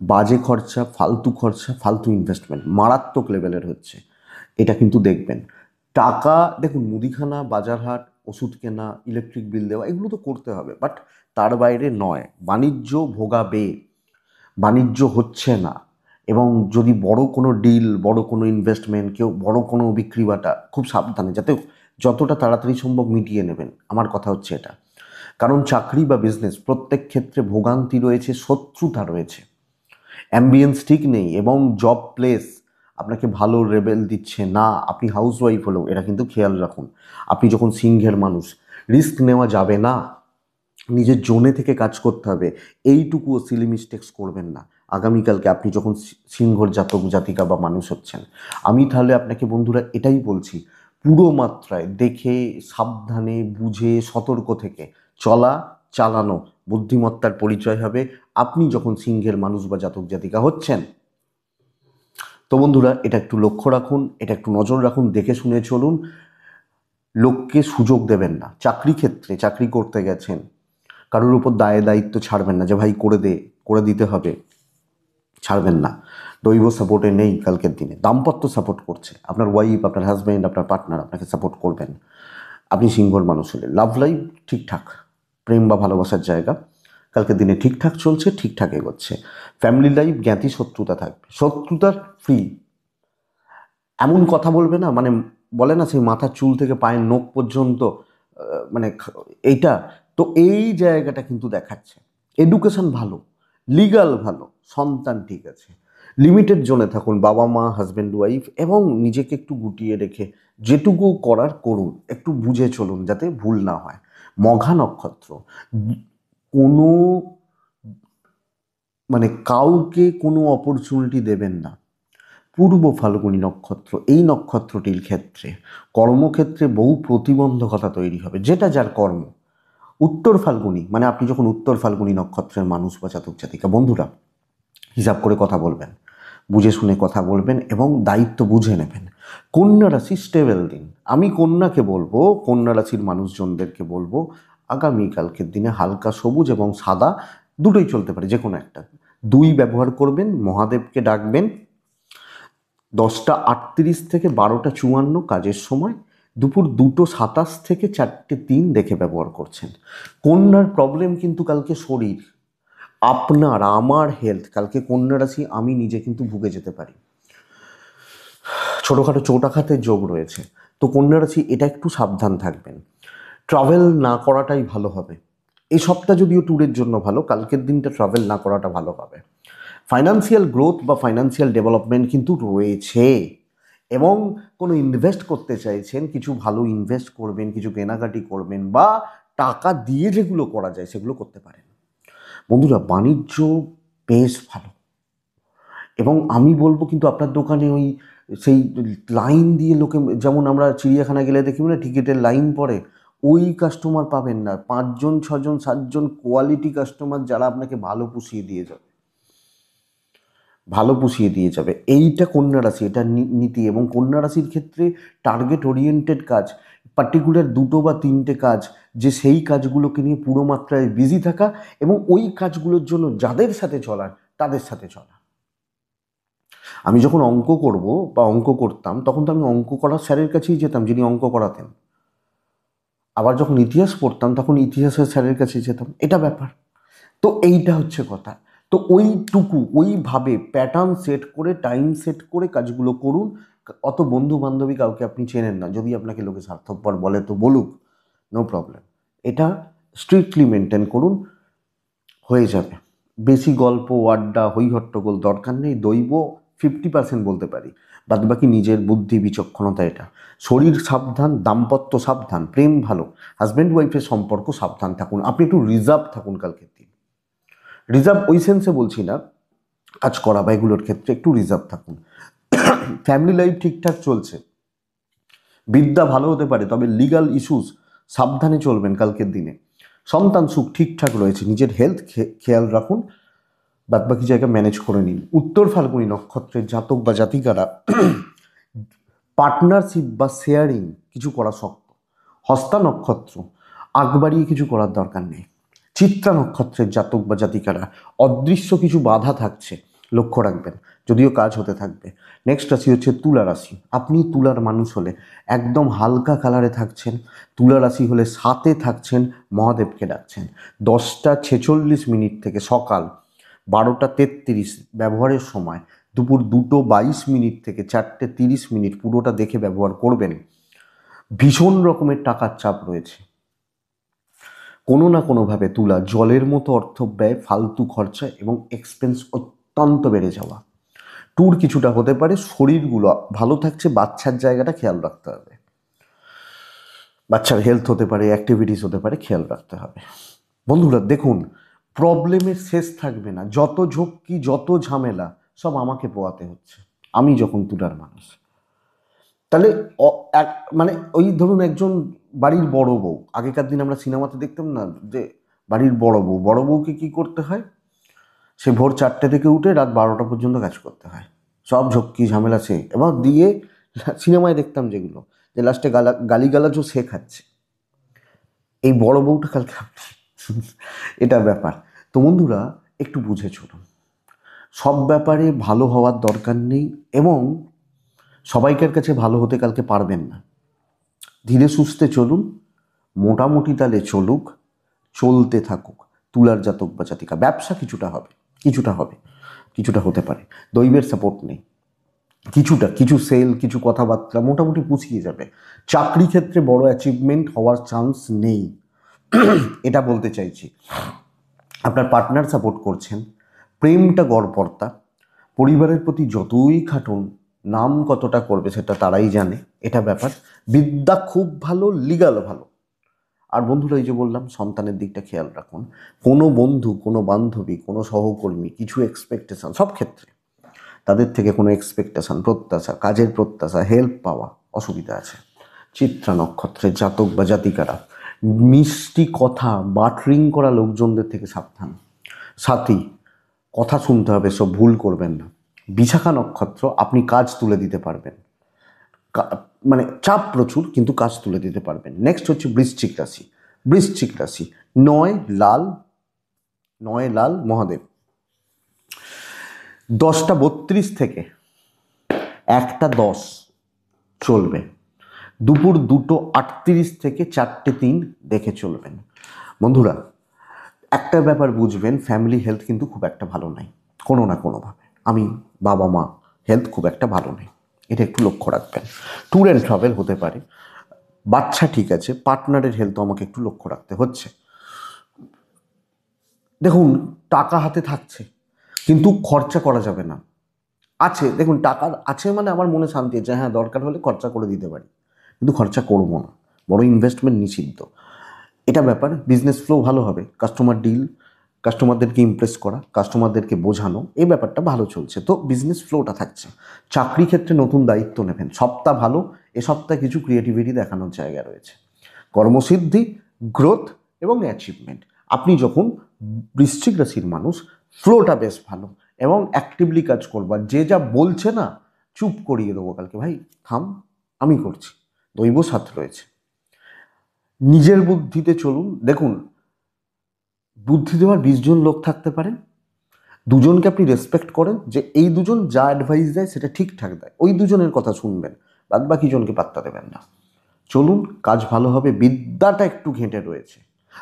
A: বাজে খরচা, ফালতু ইনভেস্টমেন্ট মারাত্মক লেভেলের হচ্ছে, এটা কিন্তু দেখবেন। টাকা দেখুন, মুদিখানা, বাজারহাট, ওষুধ কেনা, ইলেকট্রিক বিল দেওয়া, এগুলো তো করতে হবে, বাট তার বাইরে নয়। বাণিজ্য ভোগাবে, বাণিজ্য হচ্ছে না। এবং যদি বড় কোনো ডিল, বড় কোনো ইনভেস্টমেন্ট, কেউ বড় কোনো বিক্রি বাটা, খুব সাবধানে, যাতে যতটা তাড়াতাড়ি সম্ভব মিটিয়ে নেবেন। আমার কথা হচ্ছে এটা। কারণ চাকরি বা বিজনেস প্রত্যেক ক্ষেত্রে ভোগান্তি রয়েছে, শত্রুতা রয়েছে, অ্যাম্বিয়েন্স ঠিক নেই, এবং জব প্লেস আপনাকে ভালো লেভেল দিচ্ছে না। আপনি হাউসওয়াইফ হলেও এটা কিন্তু খেয়াল রাখুন। আপনি যখন সিংহের মানুষ, রিস্ক নেওয়া যাবে না, নিজের জোনে থেকে কাজ করতে হবে। এইটুকুও সিলি মিস্টেক্স করবেন না আগামীকালকে আপনি যখন সিংহর জাতক জাতিকা বা মানুষ হচ্ছেন। আমি তাহলে আপনাকে বন্ধুরা এটাই বলছি, পুরো মাত্রায় দেখে, সাবধানে, বুঝে, সতর্ক থেকে চলা, চালানো বুদ্ধিমত্তার পরিচয় হবে আপনি যখন সিংহের মানুষ বা জাতক জাতিকা হচ্ছেন। তো বন্ধুরা, এটা একটু লক্ষ্য রাখুন, এটা একটু নজর রাখুন, দেখে শুনে চলুন। লোককে সুযোগ দেবেন না। চাকরি ক্ষেত্রে, চাকরি করতে গেছেন, কারোর উপর দায়িত্ব ছাড়বেন না যে ভাই করে দিতে হবে, ছাড়বেন না। দৈব সাপোর্টে নেই কালকের দিনে, দাম্পত্য সাপোর্ট করছে, আপনার ওয়াইফ, আপনার হাজব্যান্ড, আপনার পার্টনার আপনাকে সাপোর্ট করবেন। আপনি সিংহর মানুষ হলে লাভ লাইফ ঠিকঠাক, প্রেম বা ভালোবাসার জায়গা কালকের দিনে ঠিকঠাক চলছে, ঠিকঠাক এগোচ্ছে। ফ্যামিলি লাইফ জ্ঞাতি শত্রুতা থাকবে, শত্রুতার ফ্রি। এমন কথা বলবে না, মানে বলে না সেই মাথার চুল থেকে পায়ের নখ পর্যন্ত, মানে এইটা। তো এই জায়গাটা কিন্তু দেখাচ্ছে। এডুকেশন ভালো, লিগাল ভালো, সন্তান ঠিক আছে। লিমিটেড জোনে থাকুন, বাবা মা, হাজব্যান্ড ওয়াইফ, এবং নিজেকে একটু গুটিয়ে রেখে যেটুকু করার করুন, একটু বুঝে চলুন যাতে ভুল না হয়। মঘা নক্ষত্র, কোনো মানে কাউকে কোনো অপরচুনিটি দেবেন না। পূর্ব ফাল্গুনী নক্ষত্র, এই নক্ষত্রটির ক্ষেত্রে কর্মক্ষেত্রে বহু প্রতিবন্ধকতা তৈরি হবে, যেটা যার কর্ম। উত্তর ফাল্গুনী মানে আপনি যখন উত্তর ফাল্গুনী নক্ষত্রের মানুষ বা জাতক জাতিকা, বন্ধুরা হিসাব করে কথা বলবেন, বুঝে শুনে কথা বলবেন, এবং দায়িত্ব বুঝে নেবেন। কন্যা রাশি স্টেবল দিন। আমি কন্যাকে বলবো, কন্যা রাশির মানুষজনদেরকে বলবো, আগামীকালকের দিনে হালকা সবুজ এবং সাদা দুটোই চলতে পারে, যে কোনো একটা, 2 ব্যবহার করবেন, মহাদেবকে ডাকবেন। 10:38 থেকে 12:54 কাজের সময়, দুপুর 2:27 থেকে 4:03 দেখে ব্যবহার করছেন। কন্যার প্রবলেম কিন্তু কালকে শরীর, আপনার আমার হেলথ, কালকে কন্যা রাশি আমি নিজে কিন্তু ভুগে যেতে পারি, ছোটোখাটো চোটাঘাতের যোগ রয়েছে। তো কন্যা রাশি এটা একটু সাবধান থাকবেন। ট্রাভেল না করাটাই ভালো হবে। এই সপ্তাহ যদিও ট্যুরের জন্য ভালো, কালকের দিনটা ট্রাভেল না করাটা ভালো হবে। ফাইন্যান্সিয়াল গ্রোথ বা ফাইন্যান্সিয়াল ডেভেলপমেন্ট কিন্তু রয়েছে, এবং কোনো ইনভেস্ট করতে চাইছেন, কিছু ভালো ইনভেস্ট করবেন, কিছু কেনাকাটি করবেন, বা টাকা দিয়ে যেগুলো করা যায় সেগুলো করতে পারেন। বন্ধুরা, বাণিজ্য বেশ ভালো, এবং আমি বলবো কিন্তু আপনার দোকানে ওই সেই লাইন দিয়ে লোকে, যেমন আমরা চিড়িয়াখানা গেলে দেখি না টিকিটের লাইন পড়ে, ওই কাস্টমার পাবেন না। 5জন 6জন 7জন কোয়ালিটি কাস্টমার, যারা আপনাকে ভালো পুষিয়ে দিয়ে যাবে, ভালো পুষিয়ে দিয়ে যাবে। এইটা কন্যা রাশি, এটা নীতি। এবং কন্যা রাশির ক্ষেত্রে টার্গেট ওরিয়েন্টেড কাজ, পার্টিকুলার 2 বা 3টে কাজ, যে সেই কাজগুলোকে নিয়ে পুরো মাত্রায় বিজি থাকা, এবং ওই কাজগুলোর জন্য যাদের সাথে চলার তাদের সাথে চলা। আমি যখন অঙ্ক করব বা অঙ্ক করতাম, তখন তো আমি অঙ্ক করার স্যারের কাছেই যেতাম যিনি অঙ্ক করাতেন। আবার যখন ইতিহাস পড়তাম তখন ইতিহাসের স্যারের কাছে যেতাম, এটা ব্যাপার। তো এইটা হচ্ছে কথা। তো ওইটুকু ওইভাবে প্যাটার্ন সেট করে, টাইম সেট করে কাজগুলো করুন। অত বন্ধু বান্ধবী কাউকে আপনি চেনেন না, যদি আপনাকে লোকে স্বার্থপর বলে তো বলুক, নো প্রবলেম। এটা স্ট্রিক্টলি মেনটেন করুন, হয়ে যাবে। বেশি গল্প আড্ডা হইহট্টগোল দরকার নেই। দৈব 50% বলতে পারি, বাদ বাকি নিজের বুদ্ধি বিচক্ষণতা। এটা শরীর সাবধান, দাম্পত্য সাবধান, প্রেম ভালো, হাজব্যান্ড ওয়াইফের সম্পর্ক সাবধান থাকুন। আপনি একটু রিজার্ভ থাকুন কালকের দিন। রিজার্ভ ওই সেন্সে বলছি না, কাজ করা বা এগুলোর ক্ষেত্রে একটু রিজার্ভ থাকুন। ফ্যামিলি লাইফ ঠিকঠাক চলছে, বিদ্যা ভালো হতে পারে, তবে লিগাল ইস্যুস সাবধানে চলবেন কালকের দিনে। সন্তান সুখ ঠিকঠাক রয়েছে, নিজের হেলথ খেয়াল রাখুন, বাদবাকি জায়গা ম্যানেজ করে নিন। উত্তর ফাল্গুনী নক্ষত্রের জাতক বা জাতিকারা পার্টনারশিপ বা শেয়ারিং কিছু করা শক্ত। হস্তা নক্ষত্র, আগ বাড়িয়ে কিছু করার দরকার নেই। চিত্রা নক্ষত্রের জাতক বা জাতিকারা অদৃশ্য কিছু বাধা থাকছে, লক্ষ্য রাখবেন, যদিও কাজ হতে থাকবে। নেক্সট রাশি হচ্ছে তুলা রাশি। আপনি তুলার মানুষ হলে একদম হালকা কালারে থাকছেন, তুলা রাশি হলে সাথে থাকছেন, মহাদেবকে ডাকছেন। 10:46 থেকে সকাল 12:33 ব্যবহারের সময়, দুপুর 2:22 থেকে 4:30 পুরোটা দেখে ব্যবহার করবেন। ভীষণ রকমের টাকার চাপ রয়েছে, কোনো না কোনোভাবে তুলা জলের মতো অর্থ ব্যয়, ফালতু খরচা এবং এক্সপেন্স অত্যন্ত বেড়ে যাওয়া। ট্যুর কিছুটা হতে পারে, শরীরগুলো ভালো থাকছে, বাচ্চার জায়গাটা খেয়াল রাখতে হবে, বাচ্চার হেলথ হতে পারে, অ্যাক্টিভিটিস হতে পারে, খেয়াল রাখতে হবে। বন্ধুরা দেখুন, প্রবলেমের শেষ থাকবে না, যত ঝক্কি যত ঝামেলা সব আমাকে পোয়াতে হচ্ছে, আমি যখন তুলার মানুষ। তাহলে মানে ওই ধরুন একজন বাড়ির বড় বউ, আগেকার দিন আমরা সিনেমাতে দেখতাম না যে বাড়ির বড় বউ, বড় বউকে কি করতে হয়, সে ভোর 4টে থেকে উঠে রাত 12টা পর্যন্ত কাজ করতে হয়, সব ঝক্কি ঝামেলা সে, এবার দিয়ে সিনেমায় দেখতাম যেগুলো, যে লাস্টে গালিগালাজও সে খাচ্ছে, এই বড় বউটা কালকে এটা ব্যাপার। তো বন্ধুরা একটু বুঝে চলুন, সব ব্যাপারে ভালো হওয়ার দরকার নেই, এবং সবাইকার কাছে ভালো হতে কালকে পারবেন না। ধীরে সুস্থে চলুন, মোটামুটি তালে চলুক, চলতে থাকুক। তুলার জাতক বা জাতিকা ব্যবসা কিছুটা হবে, কিছুটা হতে পারে, দৈবের সাপোর্ট নেই, কিছু সেল, কিছু কথাবার্তা মোটামুটি পুষিয়ে যাবে। চাকরি ক্ষেত্রে বড় অ্যাচিভমেন্ট হওয়ার চান্স নেই, এটা বলতে চাইছি। আপনার পার্টনার সাপোর্ট করছেন, প্রেমটা গড়পড়তা, পরিবারের প্রতি যতই খাটুন, নাম কতটা করবে সেটা তারাই জানে, এটা ব্যাপার। বিদ্যা খুব ভালো, লিগাল ভালো। আর বন্ধুরা, এই যে বললাম, সন্তানের দিকটা খেয়াল রাখুন। কোনো বন্ধু, কোনো বান্ধবী, কোনো সহকর্মী কিছু এক্সপেকটেশন, সব ক্ষেত্রে তাদের থেকে কোনো এক্সপেকটেশন, প্রত্যাশা, কাজের প্রত্যাশা, হেল্প পাওয়া, অসুবিধা আছে। চিত্রা নক্ষত্রের জাতক বা জাতিকারা মিষ্টি কথা, বাটরিং করা লোকজনদের থেকে সাবধান। সাথী, কথা শুনতে হবে, সব ভুল করবেন না। বিশাখা নক্ষত্র, আপনি কাজ তুলে দিতে পারবেন, মানে চাপ প্রচুর কিন্তু কাজ তুলে দিতে পারবেন। নেক্সট হচ্ছে বৃশ্চিক রাশি 9 লাল মহাদেব। 10:32 থেকে 1:10 চলবে, দুপুর 2:38 থেকে 4:03 দেখে চলবেন। বন্ধুরা একটা ব্যাপার বুঝবেন, ফ্যামিলি হেলথ কিন্তু খুব একটা ভালো নাই, কোনো না কোনোভাবে। বাবা মা হেলথ খুব একটা ভালো নেই, এটা একটু লক্ষ্য রাখবেন। ট্যুর অ্যান্ড ট্রাভেল হতে পারে, বাচ্চা ঠিক আছে, পার্টনারের হেলথও আমাকে একটু লক্ষ্য রাখতে হচ্ছে। দেখুন, টাকা হাতে থাকছে কিন্তু খরচা করা যাবে না। আছে, দেখুন টাকা আছে মানে আমার মনে শান্তি আছে, হ্যাঁ দরকার হলে খরচা করে দিতে পারি, কিন্তু খরচা করবো না, বড় ইনভেস্টমেন্ট নিষিদ্ধ, এটা ব্যাপার। বিজনেস ফ্লো ভালো হবে, কাস্টমার ডিল, কাস্টমারদেরকে ইমপ্রেস করা, কাস্টমারদেরকে বোঝানো, এই ব্যাপারটা ভালো চলছে, তো বিজনেস ফ্লোটা থাকছে। চাকরি ক্ষেত্রে নতুন দায়িত্ব নেবেন, সপ্তাহ ভালো, এ সপ্তাহে কিছু ক্রিয়েটিভিটি দেখানোর জায়গা রয়েছে। কর্মসিদ্ধি, গ্রোথ এবং অ্যাচিভমেন্ট। আপনি যখন বৃশ্চিক রাশির মানুষ, ফ্লোটা বেশ ভালো এবং অ্যাক্টিভলি কাজ করবার, যে যা বলছে না চুপ করিয়ে দেবো কালকে, ভাই থাম, আমি করছি, দৈব সাথ রয়েছে। নিজের বুদ্ধিতে চলুন। দেখুন, বুদ্ধি দেওয়ার 20 জন লোক থাকতে পারেন, দুজনকে আপনি রেসপেক্ট করেন, যে এই দুজন যা অ্যাডভাইস দেয় সেটা ঠিকঠাক দেয়, ওই দুজনের কথা শুনবেন, বাদ বাকি জনকে পাত্তা দেবেন না। চলুন, কাজ ভালো হবে, বিদ্যাটা একটু ঘেঁটে রয়েছে,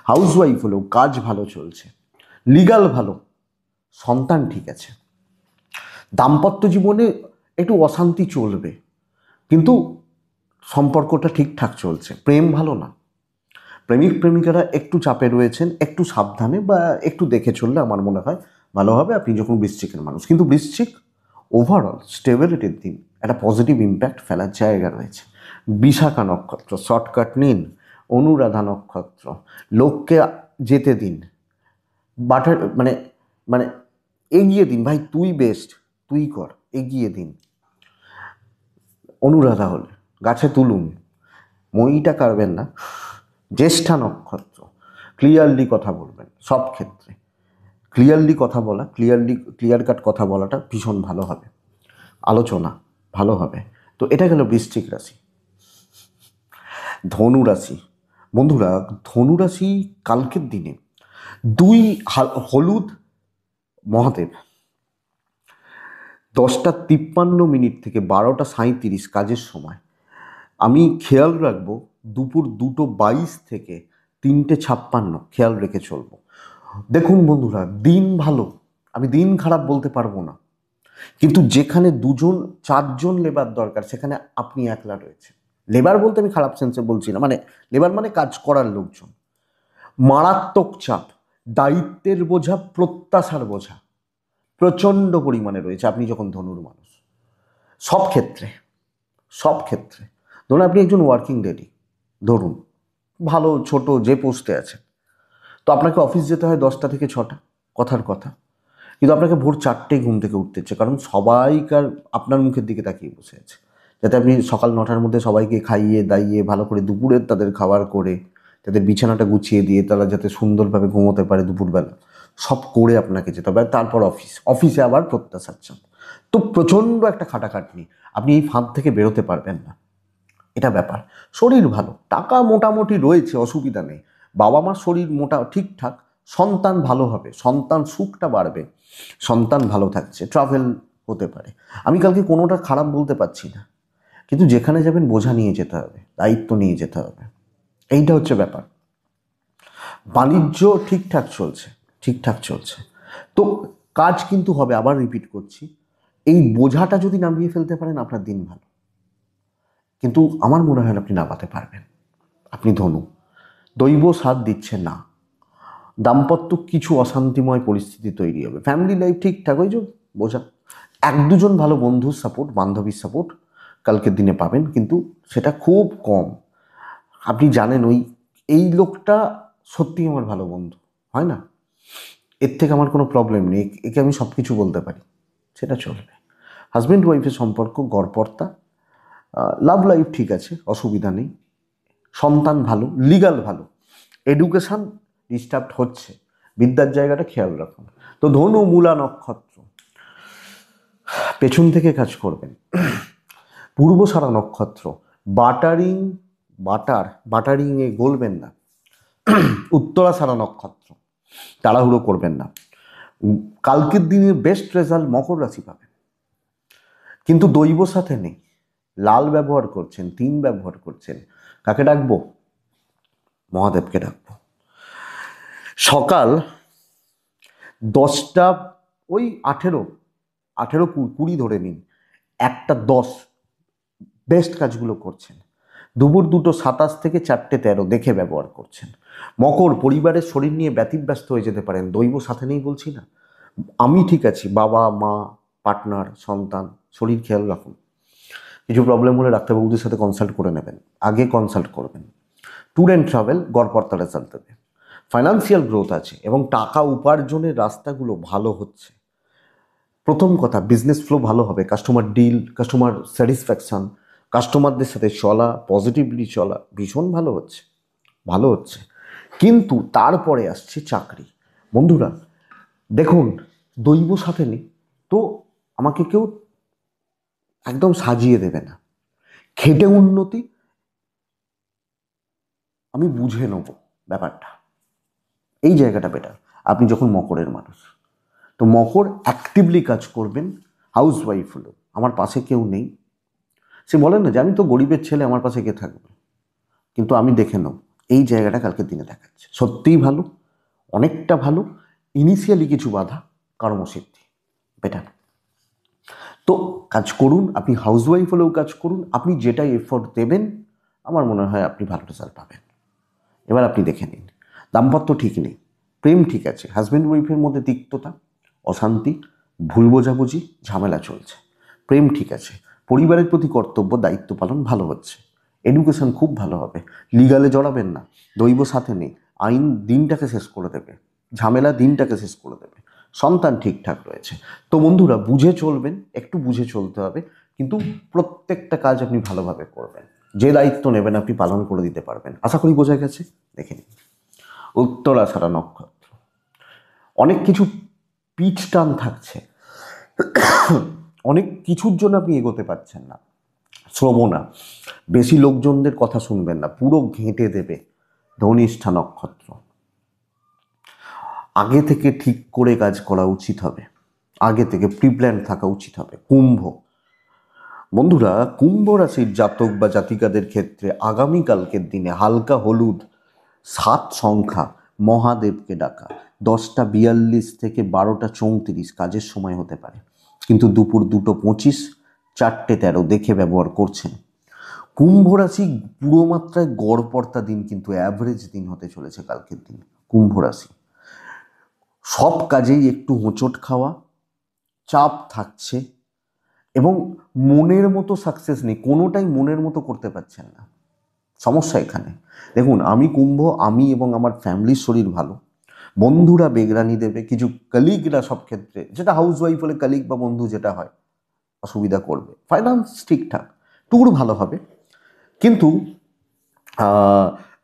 A: হাউসওয়াইফ হলেও কাজ ভালো চলছে, লিগাল ভালো, সন্তান ঠিক আছে। দাম্পত্য জীবনে একটু অশান্তি চলবে কিন্তু সম্পর্কটা ঠিকঠাক চলছে। প্রেম ভালো না, প্রেমিক প্রেমিকারা একটু চাপে রয়েছেন, একটু সাবধানে বা একটু দেখে চললে আমার মনে হয় ভালো হবে, আপনি যখন বৃশ্চিকের মানুষ। কিন্তু বৃশ্চিক ওভারঅল স্টেবিলিটির দিন, একটা পজিটিভ ইম্প্যাক্ট ফেলার জায়গা রয়েছে। বিশাখা নক্ষত্র, শর্টকাট নিন। অনুরাধা নক্ষত্র, লোককে যেতে দিন, বাটার মানে মানে এগিয়ে দিন, ভাই তুই বেস্ট, তুই কর, এগিয়ে দিন। অনুরাধা হলে গাছে তুলুন, মইটা কাড়বেন না। জ্যেষ্ঠা নক্ষত্র, ক্লিয়ারলি কথা বলবেন সব ক্ষেত্রে। ক্লিয়ার কাট কথা বলাটা ভীষণ ভালো হবে, আলোচনা ভালো হবে। তো এটা গেল বৃশ্চিক রাশি। ধনুরাশি, বন্ধুরা ধনুরাশি কালকের দিনে হলুদ মহাদেব 10:53 থেকে 12:37 কাজের সময়। আমি খেয়াল রাখবো দুপুর 2:22 থেকে 3:56 খেয়াল রেখে চলবো। দেখুন বন্ধুরা, দিন ভালো, আমি দিন খারাপ বলতে পারবো না, কিন্তু যেখানে 2-4জন লেবার দরকার সেখানে আপনি একলা রয়েছে। লেবার বলতে আমি খারাপ সেন্সে বলছি না, মানে লেবার মানে কাজ করার লোকজন। মারাত্মক চাপ, দায়িত্বের বোঝা, প্রত্যাশার বোঝা প্রচণ্ড পরিমাণে রয়েছে আপনি যখন ধনুর মানুষ। সব ক্ষেত্রে ধরুন আপনি একজন ওয়ার্কিং লেডি, ধরুন ভালো ছোট যে পোস্টে আছে, তো আপনাকে অফিস যেতে হয় 10টা থেকে 6টা, কথার কথা, কিন্তু আপনাকে ভোর 4টেয় ঘুম থেকে উঠতে হচ্ছে, কারণ সবাইকার আপনার মুখের দিকে তাকিয়ে বসে আছে, যাতে আপনি সকাল 9টার মধ্যে সবাইকে খাইয়ে দাইয়ে ভালো করে দুপুরের তাদের খাবার করে তাদের বিছানাটা গুছিয়ে দিয়ে তারা যাতে সুন্দরভাবে ঘুমোতে পারে দুপুরবেলা, সব করে আপনাকে যেতে হবে। তারপর অফিসে আবার প্রত্যাশার চাপ, তো প্রচণ্ড একটা খাটাখাটনি, আপনি এই ফাঁদ থেকে বেরোতে পারবেন না, এটা ব্যাপার। শরীর ভালো, টাকা মোটামুটি রয়েছে, অসুবিধা নেই, বাবা মার শরীর মোটা ঠিকঠাক, সন্তান ভালো হবে, সন্তান সুখটা বাড়বে, সন্তান ভালো থাকছে, ট্রাভেল হতে পারে। আমি কালকে কোনোটা খারাপ বলতে পারছি না, কিন্তু যেখানে যাবেন বোঝা নিয়ে যেতে হবে, দায়িত্ব নিয়ে যেতে হবে, এইটা হচ্ছে ব্যাপার। বাণিজ্য ঠিকঠাক চলছে, তো কাজ কিন্তু হবে, আবার রিপিট করছি, এই বোঝাটা যদি নামিয়ে ফেলতে পারেন আপনার দিন ভালো, কিন্তু আমার মনে হয় আপনি নামাতে পারবেন। আপনি ধনু, দৈব সাথ দিচ্ছে না, দাম্পত্য কিছু অশান্তিময় পরিস্থিতি তৈরি হবে, ফ্যামিলি লাইফ ঠিকঠাক, ওই যে বোঝা, 1-2জন ভালো বন্ধুর সাপোর্ট, বান্ধবীর সাপোর্ট কালকের দিনে পাবেন, কিন্তু সেটা খুব কম। আপনি জানেন এই লোকটা সত্যিই আমার ভালো বন্ধু, হয় না, এর থেকে আমার কোনো প্রবলেম নেই, একে আমি সব কিছু বলতে পারি, সেটা চলবে। হাজব্যান্ড ওয়াইফের সম্পর্ক গড়পড়তা, লাভ লাইফ ঠিক আছে, অসুবিধা নেই, সন্তান ভালো, লিগাল ভালো, এডুকেশান ডিস্টার্ব হচ্ছে, বিদ্যার জায়গাটা খেয়াল রাখুন। তো ধনু মূলা নক্ষত্র, পেছন থেকে কাজ করবেন। পূর্বসারা নক্ষত্র, বাটারিংয়ে গলবেন না। উত্তরা সারা নক্ষত্র, তাড়াহুড়ো করবেন না। কালকের দিনে বেস্ট রেজাল্ট মকর রাশি পাবেন, কিন্তু দৈব সাথে নেই, লাল ব্যবহার করছেন, 3 ব্যবহার করছেন, কাকে ডাকবো? মহাদেবকে ডাকবো। সকাল 10টা, ওই 18-20 ধরে নিন, 1:10 বেস্ট কাজগুলো করছেন। দুপুর 2:27 থেকে 4:13 দেখে ব্যবহার করছেন। মকর, পরিবারের শরীর নিয়ে ব্যতিব্যস্ত হয়ে যেতে পারেন, দৈব সাথে নেই বলছি না, আমি ঠিক আছি, বাবা মা পার্টনার সন্তান শরীর খেয়াল রাখুন, কিছু প্রবলেম হলে ডাক্তারবাবুদের সাথে কনসাল্ট করে নেবেন, আগে কনসাল্ট করবেন। ট্যুর অ্যান্ড ট্রাভেল গড়পড়তা রেজাল্ট দেবে, ফাইন্যান্সিয়াল গ্রোথ আছে এবং টাকা উপার্জনের রাস্তাগুলো ভালো হচ্ছে। প্রথম কথা, বিজনেস ফ্লো ভালো হবে, কাস্টমার ডিল, কাস্টমার স্যাটিসফ্যাকশান, কাস্টমারদের সাথে চলা, পজিটিভলি চলা ভীষণ ভালো হচ্ছে। কিন্তু তারপরে আসছে চাকরি। বন্ধুরা দেখুন, দৈব সাথে নেই, তো আমাকে কেউ একদম সাজিয়ে দেবে না, খেটে উন্নতি আমি বুঝে নেব ব্যাপারটা, এই জায়গাটা বেটার। আপনি যখন মকরের মানুষ, তো মকর অ্যাক্টিভলি কাজ করবেন। হাউস ওয়াইফ হলো, আমার পাশে কেউ নেই, সে বলেন না যে আমি তো গরিবের ছেলে, আমার পাশে কে থাকবে, কিন্তু আমি দেখে নেব, এই জায়গাটা কালকের দিনে দেখাচ্ছে সত্যিই ভালো, অনেকটা ভালো। ইনিশিয়ালি কিছু বাধা, কর্মসিদ্ধি বেটার। তো কাজ করুন, আপনি হাউস ওয়াইফ হলেও কাজ করুন, আপনি যেটা এফোর্ট দেবেন আমার মনে হয় আপনি ভালো রেজাল্ট পাবেন। এবার আপনি দেখে নিন, দাম্পত্য ঠিক নেই, প্রেম ঠিক আছে, হাজব্যান্ড ওয়াইফের মধ্যে তিক্ততা, অশান্তি, ভুল বোঝাবুঝি, ঝামেলা চলছে, প্রেম ঠিক আছে, পরিবারের প্রতি কর্তব্য দায়িত্ব পালন ভালো হচ্ছে, এডুকেশন খুব ভালো হবে, লিগালে জড়াবেন না, দৈব সাথে নেই, আইন দিনটাকে শেষ করে দেবে, ঝামেলা দিনটাকে শেষ করে দেবে, সন্তান ঠিকঠাক রয়েছে। তো বন্ধুরা বুঝে চলবেন, একটু বুঝে চলতে হবে, কিন্তু প্রত্যেকটা কাজ আপনি ভালোভাবে করবেন, যে দায়িত্ব নেবেন আপনি পালন করে দিতে পারবেন, আশা করি বোঝা গেছে। দেখে নিন উত্তরাষাঢ়া নক্ষত্র, অনেক কিছু পিচ টান থাকছে, অনেক কিছুর জন্য আপনি এগোতে পারছেন না, শ্রবণা, বেশি লোকজনদের কথা শুনবেন না, পুরো ঘেঁটে দেবে। ধনিষ্ঠা নক্ষত্র, আগে থেকে ঠিক করে কাজ করা উচিত হবে, আগে থেকে প্রিপ্ল্যান থাকা উচিত হবে। কুম্ভ, বন্ধুরা কুম্ভ রাশির জাতক বা জাতিকাদের ক্ষেত্রে আগামীকালকের দিনে হালকা হলুদ 7 সংখ্যা, মহাদেবকে ডাকা, 10:42 থেকে 12:34 কাজের সময় হতে পারে, কিন্তু দুপুর 2:25 4:13 দেখে ব্যবহার করছেন। কুম্ভ রাশি পুরো মাত্রায় গড়পড়তা দিন, কিন্তু অ্যাভারেজ দিন হতে চলেছে কালকের দিন। কুম্ভ রাশি সব কাজেই একটু হোঁচট খাওয়া, চাপ থাকছে, এবং মনের মতো সাকসেস নেই, কোনোটাই মনের মতো করতে পারছেন না। সমস্যা এখানে দেখুন, আমি কুম্ভ, আমি এবং আমার ফ্যামিলির শরীর ভালো, বন্ধুরা বেগরানি দেবে, কিছু কলিগরা সব ক্ষেত্রে, যেটা হাউস ওয়াইফ হলে কলিগ বা বন্ধু যেটা হয়, অসুবিধা করবে। ফাইন্যান্স ঠিকঠাক, ট্যুর ভালো হবে, কিন্তু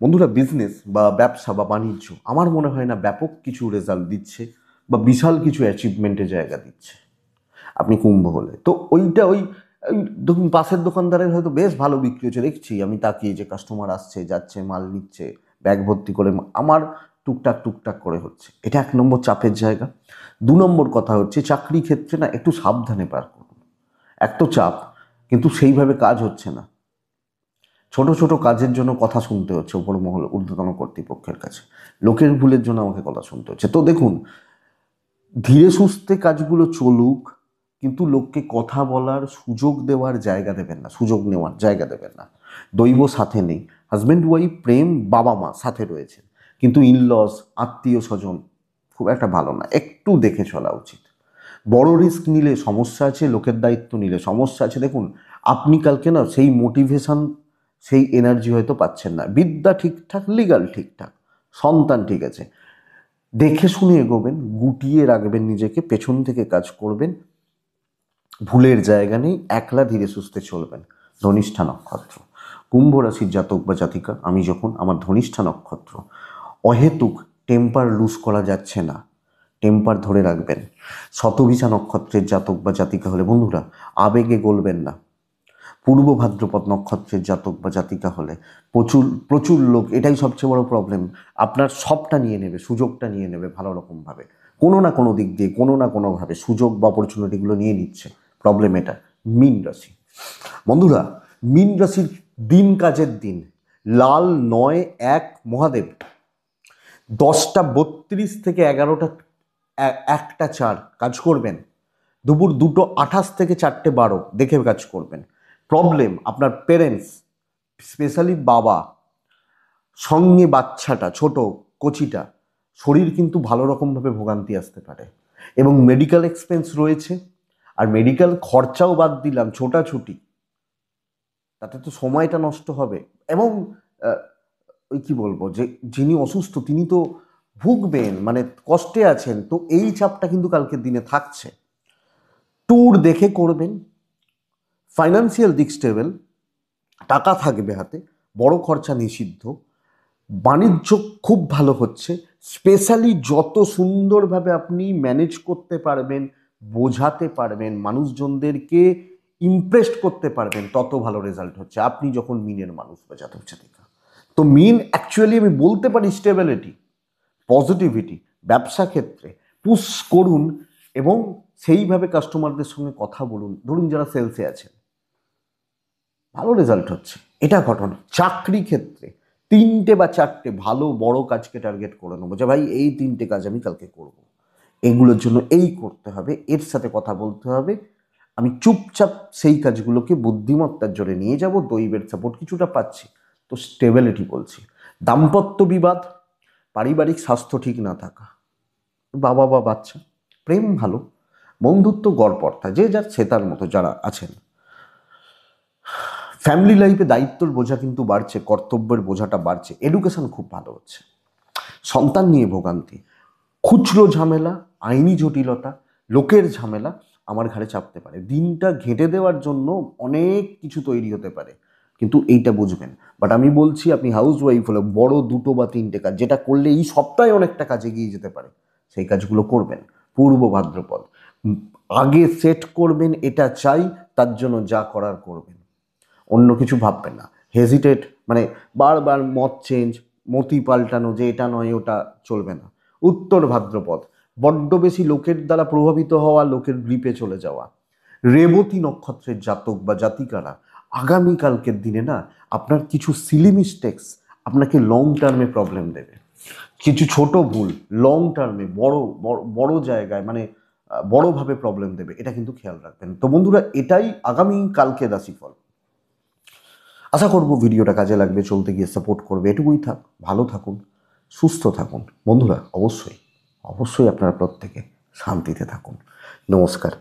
A: বন্ধুরা বিজনেস বা ব্যবসা বা বাণিজ্য আমার মনে হয় না ব্যাপক কিছু রেজাল্ট দিচ্ছে বা বিশাল কিছু অ্যাচিভমেন্টের জায়গা দিচ্ছে আপনি কুম্ভ হলে। তো ওইটা ওই দেখুন, পাশের দোকানদারের হয়তো বেশ ভালো বিক্রি হচ্ছে, দেখছি আমি তাকিয়ে যে কাস্টমার আসছে যাচ্ছে, মাল নিচ্ছে, ব্যাগ ভর্তি করে, আমার টুকটাক টুকটাক করে হচ্ছে, এটা 1 নম্বর চাপের জায়গা। 2 নম্বর কথা হচ্ছে চাকরি ক্ষেত্রে না একটু সাবধানে পার করুন। এক তো চাপ, কিন্তু সেইভাবে কাজ হচ্ছে না, ছোট ছোট কাজের জন্য কথা শুনতে হচ্ছে উপর মহল ঊর্ধ্বতন কর্তৃপক্ষের কাছে, লোকের ভুলের জন্য আমাকে কথা শুনতে হচ্ছে। তো দেখুন, ধীরে সুস্থে কাজগুলো চলুক, কিন্তু লোককে কথা বলার সুযোগ দেওয়ার জায়গা দেবেন না, সুযোগ নেওয়ার জায়গা দেবেন না। দৈব সাথে নেই, হাজব্যান্ড ওয়াইফ প্রেম, বাবা মা সাথে রয়েছেন, কিন্তু ইনলস আত্মীয় স্বজন খুব একটা ভালো না, একটু দেখে চলা উচিত। বড় রিস্ক নিলে সমস্যা আছে, লোকের দায়িত্ব নিলে সমস্যা আছে। দেখুন, আপনি কালকে না সেই মোটিভেশন, সেই এনার্জি হয়তো পাচ্ছেন না। বিদ্যা ঠিকঠাক, লিগাল ঠিকঠাক, সন্তান ঠিক আছে, দেখে শুনে এগোবেন, গুটিয়ে রাখবেন নিজেকে, পেছন থেকে কাজ করবেন, ভুলের জায়গা নেই, একলা ধীরে সুস্থে চলবেন। ধনিষ্ঠা নক্ষত্র, কুম্ভ রাশির জাতক বা জাতিকা, আমি যখন, আমার ধনিষ্ঠা নক্ষত্র, অহেতুক টেম্পার লুজ করা যাচ্ছে না, টেম্পার ধরে রাখবেন। শতভিষা নক্ষত্রের জাতক বা জাতিকা হলে বন্ধুরা আবেগে গলবেন না। পূর্ব ভাদ্রপদ নক্ষত্রের জাতক বা জাতিকা হলে প্রচুর প্রচুর লোক, এটাই সবচেয়ে বড় প্রবলেম, আপনার সবটা নিয়ে নেবে, সুযোগটা নিয়ে নেবে, ভালো রকমভাবে কোনো না কোনো দিক দিয়ে, কোনো না কোনোভাবে সুযোগ বা অপরচুনিটিগুলো নিয়ে নিচ্ছে। প্রবলেম এটা। মীন রাশি, বন্ধুরা মীন রাশির দিন কাজের দিন, লাল 9-1 মহাদেব, 10:32 থেকে 1:4 কাজ করবেন, দুপুর 2:28 থেকে 4:12 দেখে কাজ করবেন। প্রবলেম আপনার পেরেন্টস, স্পেশালি বাবা, সঙ্গে বাচ্চাটা ছোট কচিটা, শরীর কিন্তু ভালো রকমভাবে ভোগান্তি আসতে পারে, এবং মেডিকেল এক্সপেন্স রয়েছে। আর মেডিকেল খরচাও বাদ দিলাম, ছোটাছুটি, তাতে তো সময়টা নষ্ট হবে, এবং ওই কি বলবো, যে যিনি অসুস্থ তিনি তো ভুগবেন, মানে কষ্টে আছেন, তো এই চাপটা কিন্তু কালকের দিনে থাকছে। ট্যুর দেখে করবেন, ফাইন্যান্সিয়াল দিক স্টেবল, টাকা থাকবে হাতে, বড় খরচা নিষিদ্ধ, বাণিজ্য খুব ভালো হচ্ছে। স্পেশালি যত সুন্দরভাবে আপনি ম্যানেজ করতে পারবেন, বোঝাতে পারবেন, মানুষজনদেরকে ইমপ্রেসড করতে পারবেন, তত ভালো রেজাল্ট হচ্ছে আপনি যখন মিনের মানুষ বা জাতক জাতিকা। তো মিন অ্যাকচুয়ালি আমি বলতে পারি স্টেবিলিটি, পজিটিভিটি, ব্যবসা ক্ষেত্রে পুশ করুন, এবং সেইভাবে কাস্টমারদের সঙ্গে কথা বলুন। ধরুন যারা সেলসে আছেন, ভালো রেজাল্ট হচ্ছে, এটা ঘটনা। চাকরি ক্ষেত্রে 3টে বা 4টে ভালো বড় কাজকে টার্গেট করে নেবো, যে ভাই এই 3টে কাজ আমি কালকে করব, এগুলোর জন্য এই করতে হবে, এর সাথে কথা বলতে হবে, আমি চুপচাপ সেই কাজগুলোকে বুদ্ধিমত্তার জোরে নিয়ে যাব, দৈবের সাপোর্ট কিছুটা পাচ্ছি, তো স্টেবিলিটি বলছি। দাম্পত্য বিবাদ, পারিবারিক স্বাস্থ্য ঠিক না থাকা, বাবা বা বাচ্চা, প্রেম ভালো, বন্ধুত্ব গড়পড়তা, যে যার সেতার মতো যারা আছেন। ফ্যামিলি লাইফে দায়িত্বর বোঝা কিন্তু বাড়ছে, কর্তব্যের বোঝাটা বাড়ছে, এডুকেশন খুব ভালো হচ্ছে। সন্তান নিয়ে ভোগান্তি, খুচরো ঝামেলা, আইনি জটিলতা, লোকের ঝামেলা আমার ঘাড়ে চাপতে পারে। দিনটা ঘেঁটে দেওয়ার জন্য অনেক কিছু তৈরি হতে পারে, কিন্তু এইটা বুঝবেন। বাট আমি বলছি আপনি হাউস ওয়াইফ হলে বড় 2 বা 3টে কাজ যেটা করলে এই সপ্তাহে অনেকটা কাজ এগিয়ে যেতে পারে, সেই কাজগুলো করবেন। পূর্ব ভাদ্রপদ আগে সেট করবেন, এটা চাই, তার জন্য যা করার করবেন, অন্য কিছু ভাববেন না। হেজিটেট মানে বারবার মত চেঞ্জ, মতি পাল্টানো, যে এটা নয় ওটা চলবে না। উত্তর ভাদ্রপদ বড্ড বেশি লোকের দ্বারা প্রভাবিত হওয়া, লোকের গ্রিপে চলে যাওয়া। রেবতী নক্ষত্রের জাতক বা জাতিকারা আগামীকালকের দিনে না আপনার কিছু সিলি মিস্টেক্স আপনাকে লং টার্মে প্রবলেম দেবে। কিছু ছোট ভুল লং টার্মে বড় বড় বড় জায়গায় মানে বড়ভাবে প্রবলেম দেবে, এটা কিন্তু খেয়াল রাখবেন। তো বন্ধুরা, এটাই আগামী কালকে রাশিফল। আশা করবো ভিডিওটা কাজে লাগবে, চলতে গিয়ে সাপোর্ট করবে। এটুকুই থাক, ভালো থাকুন, সুস্থ থাকুন বন্ধুরা। অবশ্যই অবশ্যই আপনারা প্রত্যেকে শান্তিতে থাকুন। নমস্কার।